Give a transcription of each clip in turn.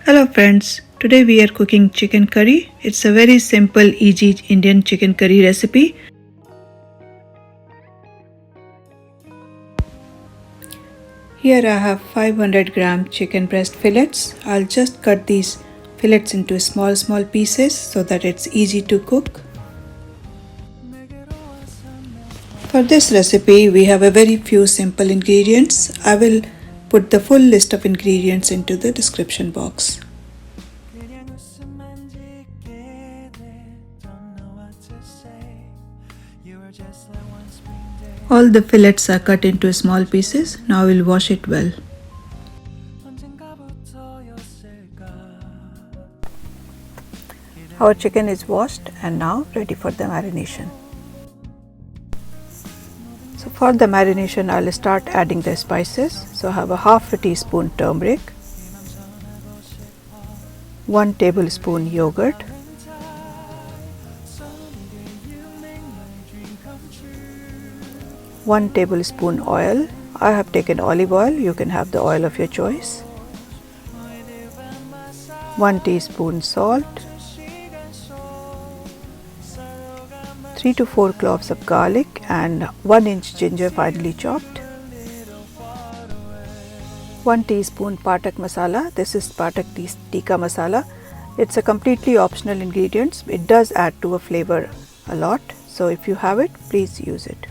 Hello friends, today we are cooking chicken curry. It's a very simple, easy Indian chicken curry recipe. Here I have 500 gram chicken breast fillets. I'll just cut these fillets into small pieces so that it's easy to cook. For this recipe, we have a very few simple ingredients. I will put the full list of ingredients into the description box. All the fillets are cut into small pieces. Now we'll wash it well. Our chicken is washed and now ready for the marination. So for the marination, I'll start adding the spices. So I have a half a teaspoon turmeric, 1 tablespoon yogurt, 1 tablespoon oil. I have taken olive oil, you can have the oil of your choice. 1 teaspoon salt, 3 to 4 cloves of garlic and 1 inch ginger finely chopped. 1 teaspoon patak masala. This is patak tikka masala. It's a completely optional ingredient. It does add to a flavor a lot. So if you have it, please use it.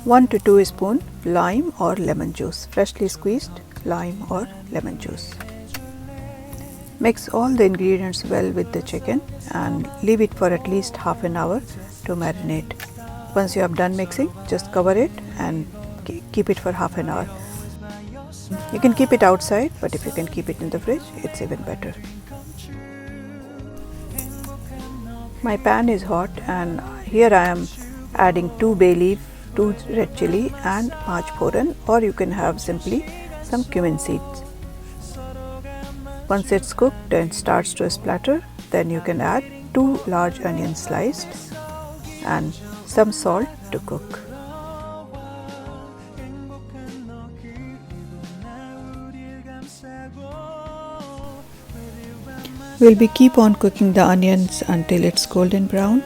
1 to 2 spoon lime or lemon juice, freshly squeezed lime or lemon juice. Mix all the ingredients well with the chicken and leave it for at least half an hour to marinate. Once you have done mixing, just cover it and keep it for half an hour. You can keep it outside, but if you can keep it in the fridge, it's even better. My pan is hot and here I am adding 2 bay leaf, 2 red chili and 5 phoran, or you can have simply some cumin seeds. Once it's cooked and starts to splatter, then you can add 2 large onions sliced and some salt to cook. We'll keep on cooking the onions until it's golden brown.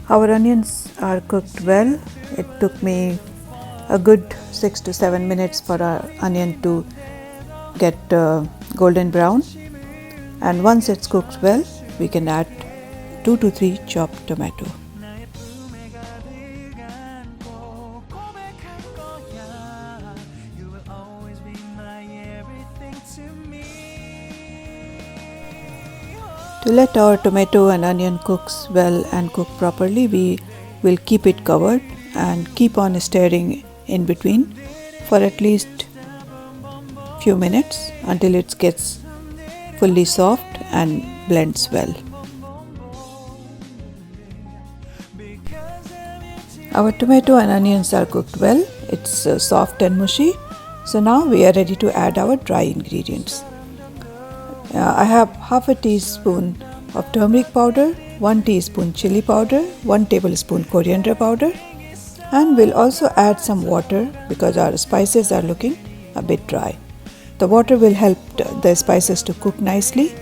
Our onions are cooked well. It took me a good 6 to 7 minutes for our onion to get golden brown. And once it's cooked well, we can add 2 to 3 chopped tomato. To let our tomato and onion cooks well and cook properly, we will keep it covered and keep on stirring in between for at least few minutes until it gets fully soft and blends well. Our tomato and onions are cooked well. It's soft and mushy. So now we are ready to add our dry ingredients. I have half a teaspoon of turmeric powder, 1 teaspoon chili powder, 1 tablespoon coriander powder, and we'll also add some water because our spices are looking a bit dry. The water will help the spices to cook nicely.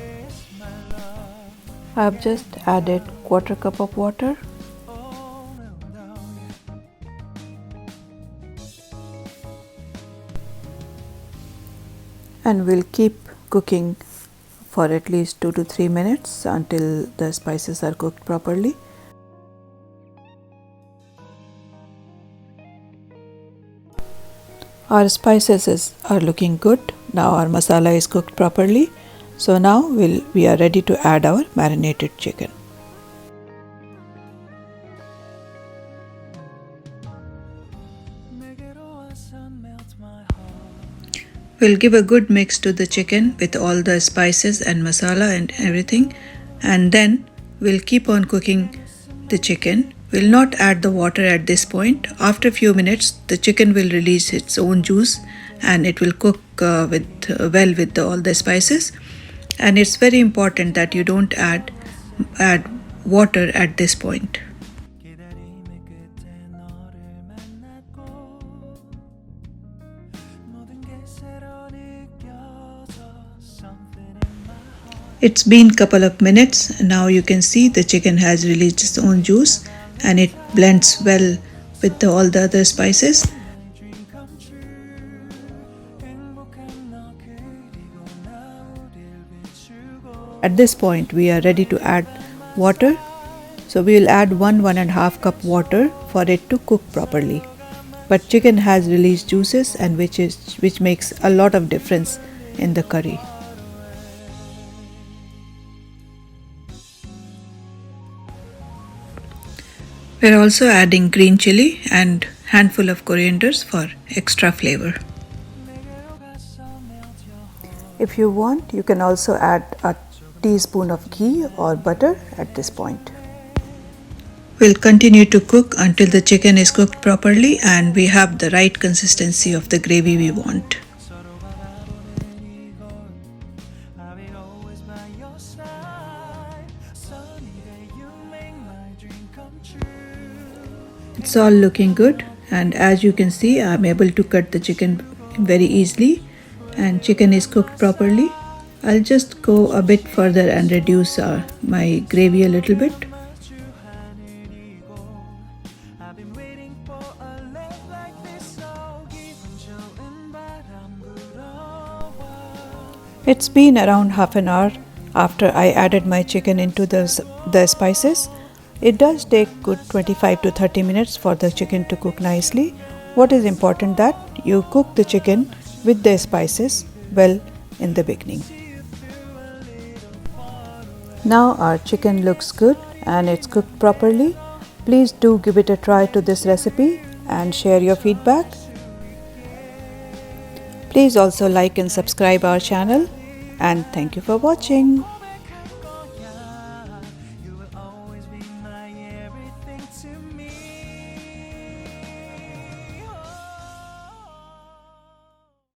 I have just added 1/4 cup of water. And we'll keep cooking for at least 2 to 3 minutes until the spices are cooked properly. Our spices are looking good. Now our masala is cooked properly. So now we are ready to add our marinated chicken. We'll give a good mix to the chicken with all the spices and masala and everything, and then we'll keep on cooking the chicken. We'll not add the water at this point. After a few minutes, the chicken will release its own juice and it will cook well with all the spices. And it's very important that you don't add water at this point. It's been couple of minutes. Now you can see the chicken has released its own juice and it blends well with all the other spices. At this point we are ready to add water. So we will add 1.5 cup water for it to cook properly. But chicken has released juices and which makes a lot of difference in the curry. We're also adding green chili and handful of corianders for extra flavor. If you want, you can also add a teaspoon of ghee or butter at this point. We'll continue to cook until the chicken is cooked properly and we have the right consistency of the gravy we want. It's all looking good, and as you can see, I'm able to cut the chicken very easily and chicken is cooked properly. I'll just go a bit further and reduce my gravy a little bit. It's been around half an hour after I added my chicken into the spices. It does take good 25 to 30 minutes for the chicken to cook nicely. What is important that you cook the chicken with the spices well in the beginning. Now our chicken looks good and it's cooked properly. Please do give it a try to this recipe and share your feedback. Please also like and subscribe our channel, and thank you for watching.